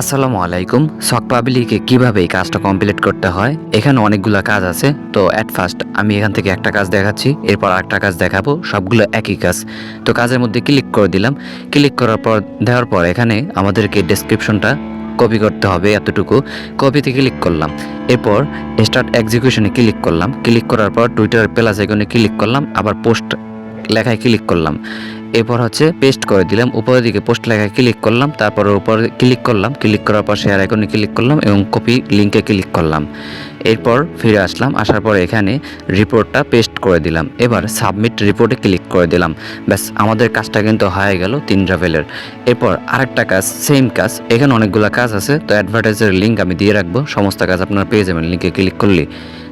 আসসালামু আলাইকুম। শখ পাবলিকে কিভাবে এই কাজটা কমপ্লিট করতে হয়, এখানে অনেকগুলো কাজ আছে। তো অ্যাট ফার্স্ট আমি এখান থেকে একটা কাজ দেখাচ্ছি, এরপর আরেকটা কাজ দেখাবো, সবগুলো একই কাজ। তো কাজের মধ্যে ক্লিক করে দিলাম। ক্লিক করার পর দেওয়ার পর এখানে আমাদেরকে ডেসক্রিপশনটা কপি করতে হবে, এতটুকু কপিতে ক্লিক করলাম। এরপর স্টার্ট এক্সিকিউশনে ক্লিক করলাম। ক্লিক করার পর টুইটার প্লাস আইকনে ক্লিক করলাম, আবার পোস্ট লেখায় ক্লিক করলাম। এরপর হচ্ছে পেস্ট করে দিলাম, উপরের দিকে পোস্ট লেখায় ক্লিক করলাম, তারপর উপরে ক্লিক করলাম। ক্লিক করার পর শেয়ার আইকনে ক্লিক করলাম এবং কপি লিঙ্কে ক্লিক করলাম। এরপর ফিরে আসলাম, আসার পর এখানে রিপোর্টটা পেস্ট করে দিলাম। এবার সাবমিট রিপোর্টে ক্লিক করে দিলাম। ব্যাস আমাদের কাজটা কিন্তু হয়ে গেল 3 লেভেলের। এরপর আরেকটা কাজ, সেম কাজ, এখানে অনেকগুলো কাজ আছে। তো অ্যাডভার্টাইজের লিঙ্ক আমি দিয়ে রাখবো, সমস্ত কাজ আপনারা পেয়ে যাবেন লিঙ্কে ক্লিক করলে।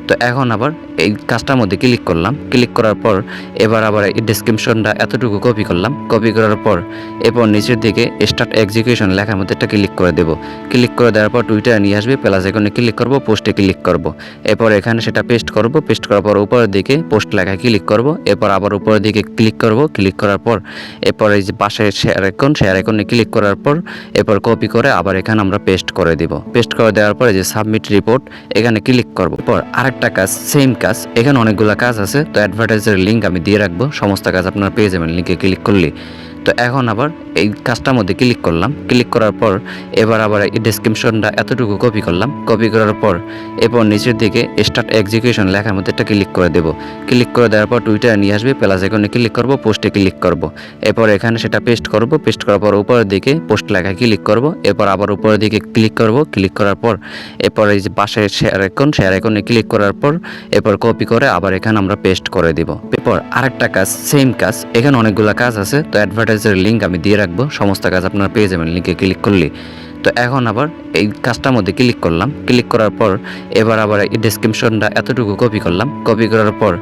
তো এখন আবার এই কাজটার মধ্যে ক্লিক করলাম। ক্লিক করার পর এবার আবার এই ডেসক্রিপশনটা এতটুকু কপি করলাম। কপি করার পর এরপর নিচের দিকে স্টার্ট এক্সিকিউশন লেখার মধ্যে একটা ক্লিক করে দেব। ক্লিক করে দেওয়ার পর টুইটারে নিয়ে আসবে, প্লাস আইকনে ক্লিক করব, পোস্টে ক্লিক করব। এরপর এখানে সেটা পেস্ট করব। পেস্ট করার পর উপরের দিকে পোস্ট লেখায় ক্লিক করব। এরপর আবার উপরের দিকে ক্লিক করব। ক্লিক করার পর এরপর এই যে পাশে শেয়ার আইকনে ক্লিক করার পর এরপর কপি করে আবার এখানে আমরা পেস্ট করে দিব। পেস্ট করে দেওয়ার পরে যে সাবমিট রিপোর্ট এখানে ক্লিক করব। এরপর আরেকটা কাজ, সেম কাজ, এখানে অনেকগুলো কাজ আছে। তো অ্যাডভার্টাইজের লিঙ্ক আমি দিয়ে রাখবো, সমস্ত কাজ আপনারা পেয়ে যাবেন লিঙ্কে ক্লিক করলে। তো এখন আবার এই কাজটার মধ্যে ক্লিক করলাম। ক্লিক করার পর এবার আবার এই ডেসক্রিপশনটা এতটুকু কপি করলাম। কপি করার পর এরপর নিচের দিকে স্টার্ট এক্সিকিউশন লেখার মধ্যে একটা ক্লিক করে দেব। ক্লিক করে দেওয়ার পর টুইটারে নিয়ে আসবে, প্লাস আইকনে ক্লিক করব, পোস্টে ক্লিক করব। এরপর এখানে সেটা পেস্ট করব। পেস্ট করার পর উপরের দিকে পোস্ট লেখায় ক্লিক করব। এরপর আবার উপরের দিকে ক্লিক করব। ক্লিক করার পর এরপর এই যে পাশে শেয়ার আইকনে ক্লিক করার পর এরপর কপি করে আবার এখানে আমরা পেস্ট করে দিব। এরপর আরেকটা কাজ, সেম কাজ, এখানে অনেকগুলো কাজ আছে। তো অ্যাডভার্টাইজের লিঙ্ক আমি দিয়ে রাখবো, সমস্ত কাজ আপনারা পেয়ে যাবেন লিঙ্কে ক্লিক করলে। তো এখন আবার এই কাজটার মধ্যে ক্লিক করলাম। ক্লিক করার পর এবার আবার এই ডেসক্রিপশনটা এতটুকু কপি করলাম। কপি করার পর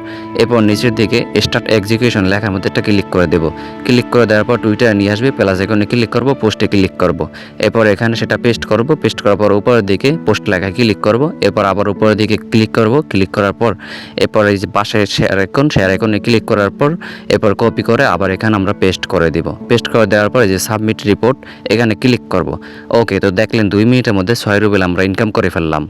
এরপর নিচের দিকে স্টার্ট এক্সিকিউশন লেখার মধ্যে একটা ক্লিক করে দেব। ক্লিক করে দেওয়ার পর টুইটারে নিয়ে আসবে, প্লাস আইকনে ক্লিক করব, পোস্টে ক্লিক করব। এরপর এখানে সেটা পেস্ট করব। পেস্ট করার পর উপরের দিকে পোস্ট লেখায় ক্লিক করব। এরপর আবার উপরের দিকে ক্লিক করব। ক্লিক করার পর এরপর এই যে পাশে শেয়ার আইকনে ক্লিক করার পর এরপর কপি করে আবার এখানে আমরা পেস্ট করে দিব। পেস্ট করে দেওয়ার পর এই যে সাবমিট রিপোর্ট এখানে ক্লিক করব। ওকে, তো দেখলেন 2 মিনিটের মধ্যে 6 রুবেল আমরা ইনকাম করে ফেললাম।